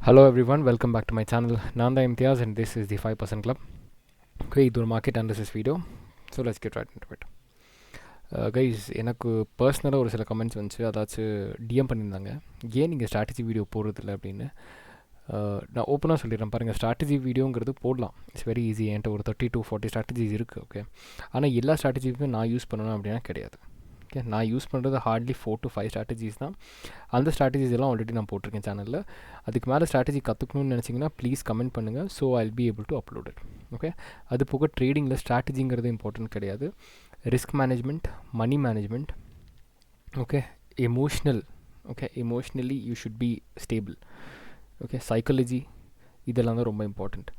Hello everyone, welcome back to my channel. Nanda Imtiaz and this is the 5% Club. Okay, இது ஒரு market analysis video. So let's get right into it. Guys, எனக்கு பர்சனலாக ஒரு சில comments வந்துச்சு, அதாச்சும் DM பண்ணியிருந்தாங்க, ஏன் நீங்கள் ஸ்ட்ராட்டஜி வீடியோ போடுறதில்ல அப்படின்னு. நான் ஓப்பனாக சொல்லிடுறேன் பாருங்கள், ஸ்ட்ராட்டஜி வீடியோங்கிறது போடலாம், இட்ஸ் வெரி ஈஸி. என்கிட்ட ஒரு 30 to 40 ஸ்ட்ராட்டஜிஸ் இருக்குது. ஓகே, ஆனால் எல்லா ஸ்ட்ராட்டஜியுமே நான் யூஸ் பண்ணணும் அப்படின்னா கிடையாது. ஓகே, நான் யூஸ் பண்ணுறது ஹார்ட்லி 4 to 5 ஸ்ட்ராட்டஜிஸ் தான். அந்த ஸ்ட்ராட்டஜிஸ் எல்லாம் ஆல்ரெடி நான் போட்டிருக்கேன் சேனலில். அதுக்கு மேலே ஸ்ட்ராட்டஜி கற்றுக்கணும்னு நினச்சிங்கன்னா ப்ளீஸ் கமெண்ட் பண்ணுங்கள், so I'll be able to upload it. Okay, அது போக ட்ரேடிங்கில் ஸ்ட்ராட்டஜிங்கிறது இம்பார்ட்டன்ட் கிடையாது. Risk management, money management, okay, emotional, okay, emotionally you should be stable. Okay, psychology, இதெல்லாம் தான் ரொம்ப இம்பார்ட்டண்ட்.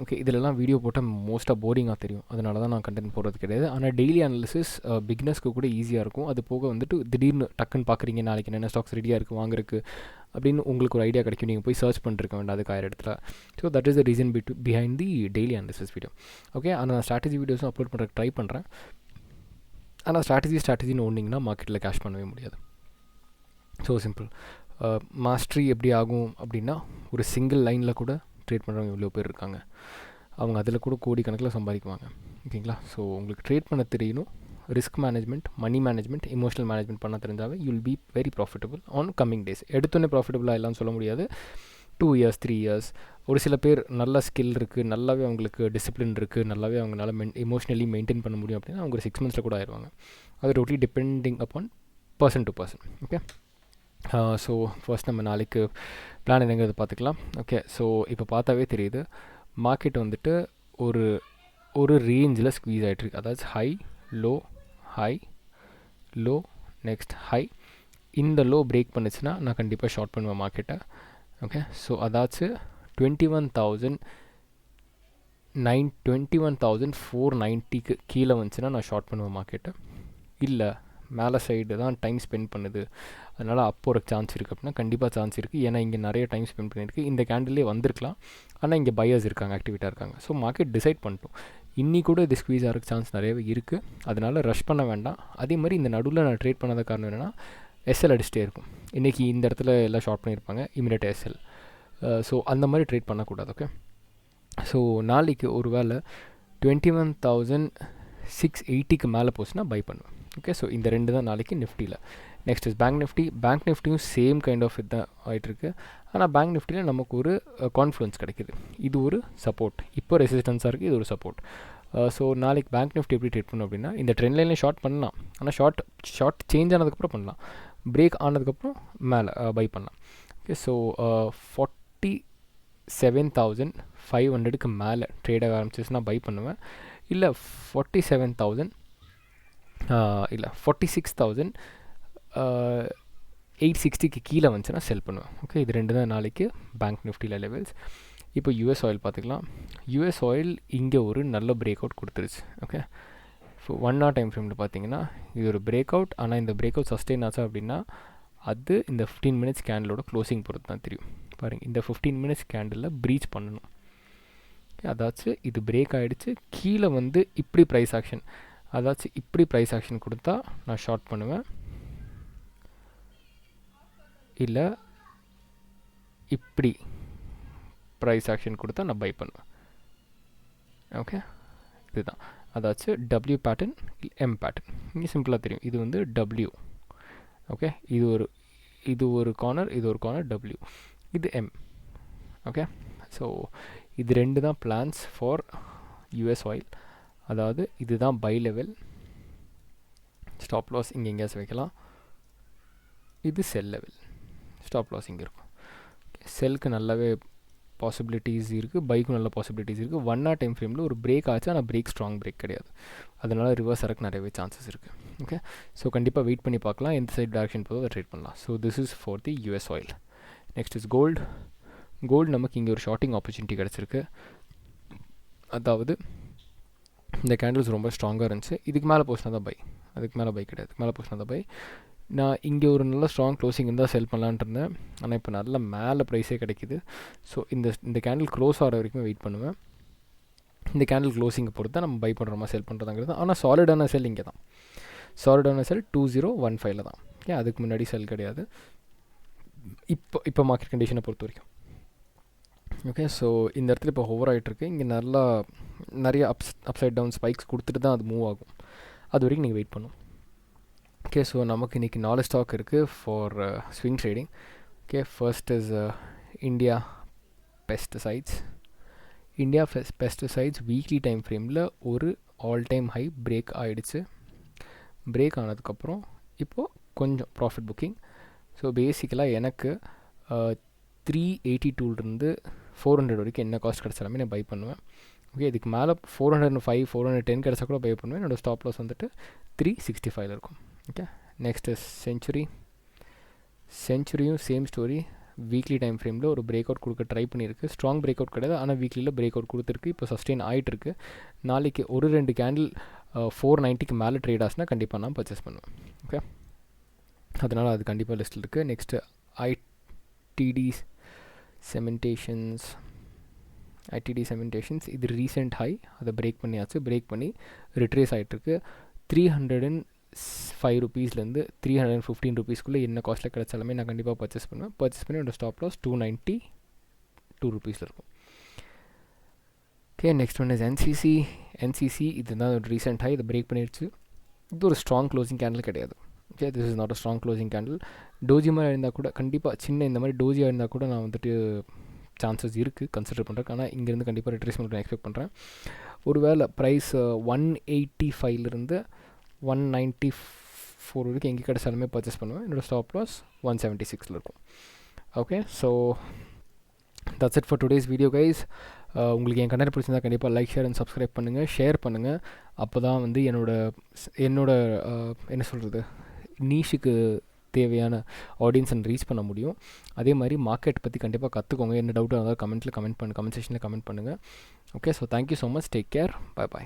ஓகே, இதிலெல்லாம் வீடியோ போட்டால் மோஸ்ட்டாக போரிங்காக தெரியும், அதனால தான் நான் கண்டென்ட் போடுறது கிடையாது. ஆனால் டெய்லி அனாலிசிஸ் பிகினர்ஸ்க்கு கூட ஈஸியாக இருக்கும். அது போக வந்துட்டு திடீர்னு டக்குன்னு பார்க்குறீங்க, நாளைக்கு என்ன ஸ்டாக்ஸ் ரெடியாக இருக்குது வாங்குறதுக்கு அப்படின்னு உங்களுக்கு ஒரு ஐடியா கிடைக்கும். நீங்கள் போய் சர்ச் பண்ணிருக்க வேண்டாம் அதுக்கு 1000 இடத்துல. So that is the reason behind the daily analysis video. Okay, ஆனால் நான் ஸ்ட்ராட்டஜி வீடியோஸும் அப்லோட் பண்ணுறதுக்கு ட்ரை பண்ணுறேன். ஆனால் ஸ்ட்ராட்டஜின்னு ஒன்றிங்கன்னா மார்க்கெட்டில் கேஷ் பண்ணவே முடியாது. So simple. மாஸ்ட்ரி எப்படி ஆகும் அப்படின்னா, ஒரு சிங்கிள் லைனில் கூட ட்ரேட் பண்ணுறவங்க இவ்வளோ பேர் இருக்காங்க, அவங்க அதில் கூட கோடி கணக்கில் சம்பாதிக்குவாங்க. ஓகேங்களா? ஸோ உங்களுக்கு ட்ரேட் பண்ண தெரியணும். Risk management, money management, emotional management பண்ண தெரிஞ்சாவே you'll be very profitable on coming days. எடுத்தோன்னே ப்ராஃபிட்டபுளாக எல்லாம் சொல்ல முடியாது. 2 years 3 years. ஒரு சில பேர் நல்ல ஸ்கில் இருக்குது, நல்லாவே அவங்களுக்கு டிசிப்ளின் இருக்குது, நல்லாவே அவங்களால எமோஷ்னலி மெயின்டைன் பண்ண முடியும் அப்படின்னா அவங்க ஒரு 6 months கூட ஆயிடுவாங்க. அது totally depending upon person to person. Okay, so first நம்ம நாளைக்கு பிளான் என்னங்கிறது பார்த்துக்கலாம். ஓகே, ஸோ இப்போ பார்த்தாவே தெரியுது மார்க்கெட் வந்துட்டு ஒரு ஒரு ரேஞ்சில் ஸ்க்வீஸ் ஆகிட்டுருக்கு. அதாவது high low high low next high. இந்த லோ பிரேக் பண்ணுச்சுன்னா நான் கண்டிப்பாக ஷார்ட் பண்ணுவேன் மார்க்கெட்டை. ஓகே, ஸோ அதாச்சும் 21,490க்கு கீழே வந்துச்சுன்னா நான் ஷார்ட் பண்ணுவேன் மார்க்கெட்டை. இல்லை மேலே சைடு தான் டைம் ஸ்பெண்ட் பண்ணுது, அதனால் அப்போ ஒரு சான்ஸ் இருக்குது அப்படின்னா கண்டிப்பாக சான்ஸ் இருக்குது. ஏன்னா இங்கே நிறைய டைம் ஸ்பெண்ட் பண்ணியிருக்கு, இந்த கேண்டிலே வந்திருக்கலாம், ஆனால் இங்கே பையர்ஸ் இருக்காங்க, ஆக்டிவேட்டாக இருக்காங்க. ஸோ மார்க்கெட் டிசைட் பண்ணிட்டோம், இன்னி கூட இது ஸ்க்வீஸ் ஆகிறதுக்கு சான்ஸ் நிறையவே இருக்குது. அதனால் ரஷ் பண்ண வேண்டாம். அதே மாதிரி இந்த நடுவில் நான் ட்ரேட் பண்ணாத காரணம் என்னென்னா, எஸ்எல் அடிச்சிட்டே இருக்கும். இன்றைக்கி இந்த இடத்துல எல்லாம் ஷார்ட் பண்ணியிருப்பாங்க, இமீடியட் எஸ்எல். ஸோ அந்த மாதிரி ட்ரேட் பண்ணக்கூடாது. ஓகே, ஸோ நாளைக்கு ஒரு வேளை 21,680க்கு மேலே போச்சுன்னா பை பண்ணுவேன். ஓகே, ஸோ இந்த ரெண்டு தான் நாளைக்கு நிஃப்டியில். Next is bank Nifty. Bank நிஃப்டியும் சேம் கைண்ட் ஆஃப் இதுதான் ஆகிட்டுருக்கு. ஆனால் பேங்க் நிஃப்டியில் நமக்கு ஒரு கான்ஃபிடன்ஸ் கிடைக்கிது. இது ஒரு சப்போர்ட், இப்போ ரெசிஸ்டன்ஸாக இருக்குது, இது ஒரு சப்போர்ட். ஸோ நாளைக்கு பேங்க் நிஃப்டி எப்படி ட்ரேட் பண்ணணும் அப்படின்னா, இந்த ட்ரெண்ட் லைனில் ஷார்ட் பண்ணலாம், ஆனால் ஷார்ட் சேஞ்ச் ஆனதுக்கப்புறம் பண்ணலாம், பிரேக் ஆனதுக்கப்புறம் மேலே பை பண்ணலாம். ஓகே, ஸோ 47,500க்கு மேலே ட்ரேட் ஆக ஆரம்பிச்சிச்சுன்னா பை பண்ணுவேன். இல்லை 46,860க்கு கீழே வந்துச்சுன்னா செல் பண்ணுவேன். ஓகே, இது ரெண்டு தான் நாளைக்கு பேங்க் நிஃப்டியில் லெவல்ஸ். இப்போ யூஎஸ் ஆயில் பார்த்துக்கலாம். யூஎஸ் ஆயில் இங்கே ஒரு நல்ல பிரேக் அவுட் கொடுத்துருச்சு. ஓகே, ஸோ 1 hour டைம் ஃப்ரேமில் பார்த்தீங்கன்னா இது ஒரு பிரேக் அவுட். ஆனால் இந்த பிரேக் அவுட் சஸ்டெயின் ஆச்சா அப்படின்னா அது இந்த 15 minutes கேண்டிலோட க்ளோசிங் பொறுத்து தான் தெரியும். பாருங்கள், இந்த 15 minutes கேண்டிலில் ப்ரீச் பண்ணணும். அதாச்சும் இது பிரேக் ஆகிடுச்சு, கீழே வந்து இப்படி ப்ரைஸ் ஆக்ஷன், அதாச்சும் இப்படி ப்ரைஸ் ஆக்ஷன் கொடுத்தா நான் ஷார்ட் பண்ணுவேன். இல்லை இப்படி ப்ரைஸ் ஆக்ஷன் கொடுத்தா நான் பை பண்ணுவேன். ஓகே, இதுதான். அதாச்சும் டபிள்யூ பேட்டர்ன், எம் பேட்டர்ன். இங்கே சிம்பிளாக தெரியும், இது வந்து டபிள்யூ. ஓகே, இது ஒரு கார்னர், இது ஒரு கார்னர் டபிள்யூ, இது எம். ஓகே, ஸோ இது ரெண்டு தான் பிளான்ஸ் ஃபார் யூஎஸ் ஆயில். அதாவது இதுதான் பை லெவல், ஸ்டாப் லாஸ் இங்கே எங்கேயாச்சும் வைக்கலாம். இது செல் லெவல், ஸ்டாப் லாஸ் இங்கே இருக்கும். செல்லுக்கு நல்லாவே பாசிபிலிட்டிஸ் இருக்குது, பைக்கும் நல்ல பாசிபிலிட்டிஸ் இருக்குது. 1 hour டைம் ஃப்ரேமில் ஒரு பிரேக் ஆச்சு, ஆனால் பிரேக் ஸ்ட்ராங் பிரேக் கிடையாது, அதனால் ரிவர்ஸ் ஆகிறதுக்கு நிறையவே சான்சஸ் இருக்குது. ஓகே, ஸோ கண்டிப்பாக வெயிட் பண்ணி பார்க்கலாம், எந்த சைட் டேரக்ஷன் போதோ அதை ட்ரேட் பண்ணலாம். So this is for the US oil. Next is gold. Gold நமக்கு இங்கே ஒரு ஷார்ட்டிங் ஆப்பர்ச்சுனிட்டி கிடச்சிருக்கு. அதாவது இந்த கேண்டில்ஸ் ரொம்ப ஸ்ட்ராங்காக இருந்துச்சு, இதுக்கு மேலே போச்சுனா தான் பை, அதுக்கு மேலே பை கிடையாது, மேலே போச்சுனா தான் பை. நான் இங்கே ஒரு நல்ல ஸ்ட்ராங் க்ளோசிங் இருந்தால் செல் பண்ணலான்ட்டு இருந்தேன், ஆனால் இப்போ நல்ல மேலே ப்ரைஸே கிடைக்கிது. ஸோ இந்த கேண்டில் க்ளோஸ் ஆகிற வரைக்கும் வெயிட் பண்ணுவேன். இந்த கேண்டில் க்ளோசிங்கை பொறுத்து தான் நம்ம பை பண்ணுறோமா செல் பண்ணுறதாங்கிறது. ஆனால் சாலிடான செல் இங்கே தான், சாலிடான செல் 2015 தான். அதுக்கு முன்னாடி செல் கிடையாது. இப்போ மார்க்கெட் கண்டிஷனை பொறுத்த வரைக்கும் ஓகே, ஸோ இந்த இடத்துல இப்போ ஹோவர் ஆகிட்டுருக்கு. இங்கே நிறைய அப்சைட் டவுன் ஸ்பைக்ஸ் கொடுத்துட்டு தான் அது மூவ் ஆகும். அது வரைக்கும் நீங்கள் வெயிட் பண்ணும். ஓகே, ஸோ நமக்கு இன்றைக்கி 4 ஸ்டாக் இருக்குது for swing trading. Okay, first is India pesticides. India pesticides weekly time ஃப்ரேமில் ஒரு ஆல் டைம் ஹை பிரேக் ஆகிடுச்சு. பிரேக் ஆனதுக்கப்புறம் இப்போது கொஞ்சம் ப்ராஃபிட் புக்கிங். ஸோ பேசிக்கலாக எனக்கு 382 400 வரைக்கும் என்ன காஸ்ட் கிடச்சாலுமே நான் பை பண்ணுவேன். ஓகே, இதுக்கு மேலே 405 410 கிடச்சா கூட பை பண்ணுவேன். என்னோடய ஸ்டாப் லாஸ் வந்துட்டு 365 இருக்கும். ஓகே, நெக்ஸ்ட் செஞ்சுரியும் சேம் ஸ்டோரி. வீக்லி டைம் ஃப்ரேமில் ஒரு பிரேக் அவுட் கொடுக்க ட்ரை பண்ணியிருக்கு. ஸ்ட்ராங் பிரேக் அவுட் கிடையாது, ஆனால் வீக்லியில் பிரேக் அவுட் கொடுத்துருக்கு. இப்போ சஸ்டெயின் ஆகிட்டுருக்கு. நாளைக்கு ஒரு 2 கேண்டில் 490க்கு மேலே ட்ரேட் ஆச்சுன்னா கண்டிப்பாக நான் பர்ச்சேஸ் பண்ணுவேன். ஓகே, அதனால் அது கண்டிப்பாக லிஸ்ட்டில் இருக்குது. நெக்ஸ்ட்டு ஐடிடி செமெண்டேஷன்ஸ் இது ரீசெண்ட் ஹை, அதை பிரேக் பண்ணியாச்சு. பிரேக் பண்ணி ரிட்ரேஸ் ஆகிட்டுருக்கு. 305 ருபீஸ்லேருந்து 315 ருபீஸ்க்குள்ளே என்ன காஸ்ட்டில் கிடச்சாலுமே நான் கண்டிப்பாக பர்ச்சேஸ் பண்ணுவேன். பர்ச்சேஸ் பண்ணி என்னோடய ஸ்டாப் லாஸ் 292 ருபீஸில் இருக்கும். Okay, next one is NCC. இதுதான் ஒரு ரீசெண்ட் ஹை, இதை பிரேக் பண்ணிடுச்சு. இது ஒரு ஸ்ட்ராங் க்ளோசிங் கேண்டில் கிடையாது. Okay, this is not a strong closing candle. Doji மாதிரி இருந்தால் கூட கண்டிப்பாக சின்ன இந்த மாதிரி டோஜியாக இருந்தால் கூட நான் வந்துட்டு சான்சஸ் இருக்குது கன்சிடர் பண்ணுறேன். ஆனால் இங்கேருந்து கண்டிப்பாக ரிட்ரேஸ்மெண்ட் நான் எக்ஸ்பெக்ட் பண்ணுறேன். ஒருவேளை ப்ரைஸ் 185 194 வரைக்கும் எங்கே கிடச்சாலுமே பர்ச்சேஸ் பண்ணுவேன். என்னோடய ஸ்டாப் லாஸ் 176 இருக்கும். Okay, so that's it for today's video guys. உங்களுக்கு என் கண்டென்ட் பிடிச்சிருந்தா கண்டிப்பாக லைக், ஷேர் அண்ட் சப்ஸ்கிரைப் பண்ணுங்கள், ஷேர் பண்ணுங்கள். அப்போ தான் வந்து என்னோட என்ன சொல்கிறது, நீஷுக்கு தேவையான ஆடியன்ஸை ரீச் பண்ண முடியும். அதே மாதிரி மார்க்கெட் பற்றி கண்டிப்பாக கற்றுக்கோங்க. என்ன டவுட்டாக இருந்தாலும் கமெண்ட் செக்ஷனில் கமெண்ட் பண்ணுங்கள். Okay, so thank you so much. Take care. By.